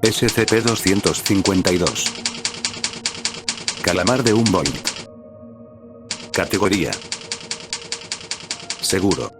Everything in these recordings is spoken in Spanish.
SCP-252. Calamar de Humboldt. Categoría: seguro.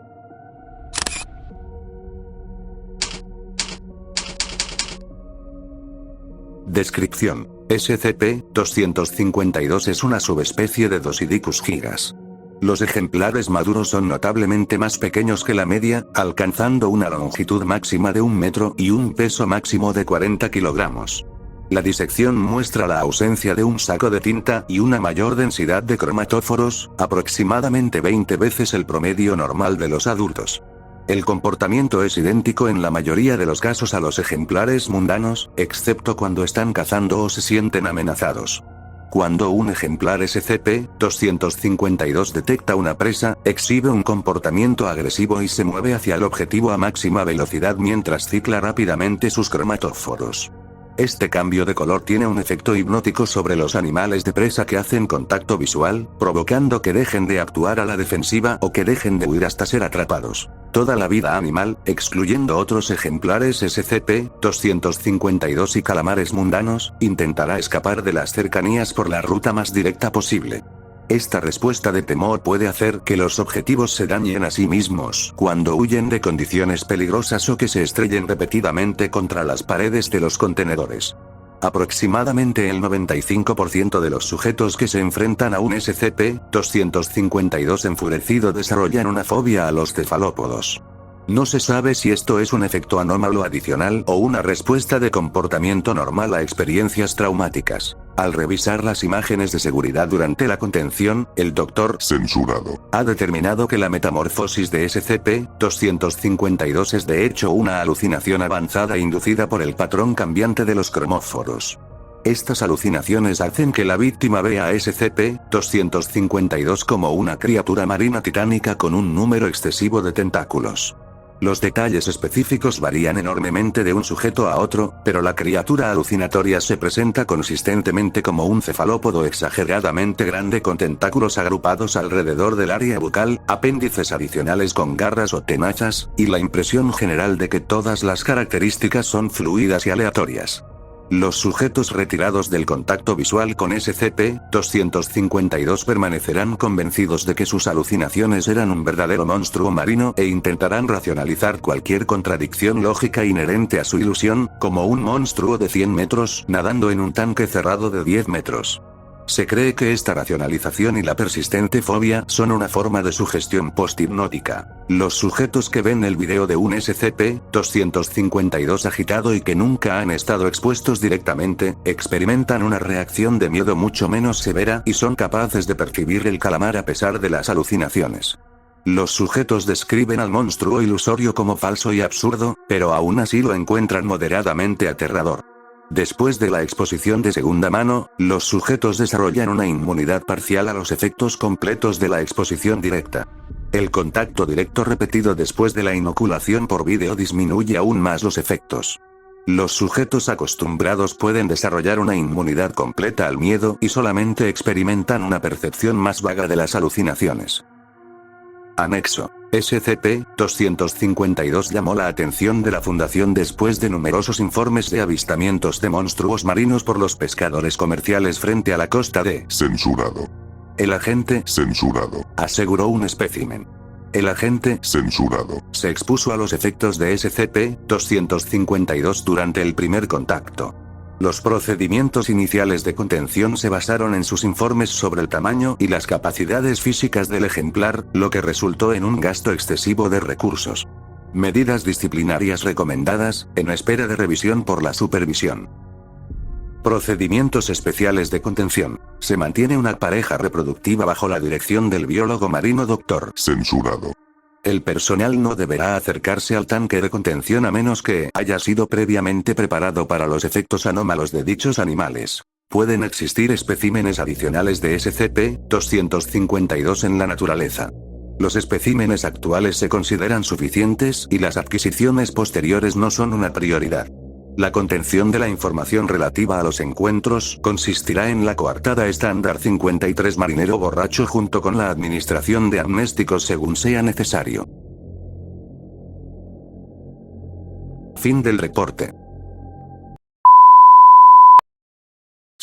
Descripción: SCP-252 es una subespecie de Dosidicus gigas. Los ejemplares maduros son notablemente más pequeños que la media, alcanzando una longitud máxima de 1 metro y un peso máximo de 40 kilogramos. La disección muestra la ausencia de un saco de tinta y una mayor densidad de cromatóforos, aproximadamente 20 veces el promedio normal de los adultos. El comportamiento es idéntico en la mayoría de los casos a los ejemplares mundanos, excepto cuando están cazando o se sienten amenazados. Cuando un ejemplar SCP-252 detecta una presa, exhibe un comportamiento agresivo y se mueve hacia el objetivo a máxima velocidad mientras cicla rápidamente sus cromatóforos. Este cambio de color tiene un efecto hipnótico sobre los animales de presa que hacen contacto visual, provocando que dejen de actuar a la defensiva o que dejen de huir hasta ser atrapados. Toda la vida animal, excluyendo otros ejemplares SCP-252 y calamares mundanos, intentará escapar de las cercanías por la ruta más directa posible. Esta respuesta de temor puede hacer que los objetivos se dañen a sí mismos cuando huyen de condiciones peligrosas o que se estrellen repetidamente contra las paredes de los contenedores. Aproximadamente el 95% de los sujetos que se enfrentan a un SCP-252 enfurecido desarrollan una fobia a los cefalópodos. No se sabe si esto es un efecto anómalo adicional o una respuesta de comportamiento normal a experiencias traumáticas. Al revisar las imágenes de seguridad durante la contención, el Dr. Censurado ha determinado que la metamorfosis de SCP-252 es de hecho una alucinación avanzada inducida por el patrón cambiante de los cromóforos. Estas alucinaciones hacen que la víctima vea a SCP-252 como una criatura marina titánica con un número excesivo de tentáculos. Los detalles específicos varían enormemente de un sujeto a otro, pero la criatura alucinatoria se presenta consistentemente como un cefalópodo exageradamente grande con tentáculos agrupados alrededor del área bucal, apéndices adicionales con garras o tenazas, y la impresión general de que todas las características son fluidas y aleatorias. Los sujetos retirados del contacto visual con SCP-252 permanecerán convencidos de que sus alucinaciones eran un verdadero monstruo marino e intentarán racionalizar cualquier contradicción lógica inherente a su ilusión, como un monstruo de 100 metros nadando en un tanque cerrado de 10 metros. Se cree que esta racionalización y la persistente fobia son una forma de sugestión posthipnótica. Los sujetos que ven el video de un SCP-252 agitado y que nunca han estado expuestos directamente, experimentan una reacción de miedo mucho menos severa y son capaces de percibir el calamar a pesar de las alucinaciones. Los sujetos describen al monstruo ilusorio como falso y absurdo, pero aún así lo encuentran moderadamente aterrador. Después de la exposición de segunda mano, los sujetos desarrollan una inmunidad parcial a los efectos completos de la exposición directa. El contacto directo repetido después de la inoculación por vídeo disminuye aún más los efectos. Los sujetos acostumbrados pueden desarrollar una inmunidad completa al miedo y solamente experimentan una percepción más vaga de las alucinaciones. Anexo. SCP-252 llamó la atención de la Fundación después de numerosos informes de avistamientos de monstruos marinos por los pescadores comerciales frente a la costa de Censurado. El agente Censurado aseguró un espécimen. El agente Censurado se expuso a los efectos de SCP-252 durante el primer contacto. Los procedimientos iniciales de contención se basaron en sus informes sobre el tamaño y las capacidades físicas del ejemplar, lo que resultó en un gasto excesivo de recursos. Medidas disciplinarias recomendadas, en espera de revisión por la supervisión. Procedimientos especiales de contención. Se mantiene una pareja reproductiva bajo la dirección del biólogo marino Dr. Censurado. El personal no deberá acercarse al tanque de contención a menos que haya sido previamente preparado para los efectos anómalos de dichos animales. Pueden existir especímenes adicionales de SCP-252 en la naturaleza. Los especímenes actuales se consideran suficientes y las adquisiciones posteriores no son una prioridad. La contención de la información relativa a los encuentros consistirá en la coartada estándar 53 marinero borracho junto con la administración de amnésticos según sea necesario. Fin del reporte.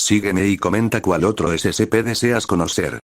Sígueme y comenta cuál otro SCP deseas conocer.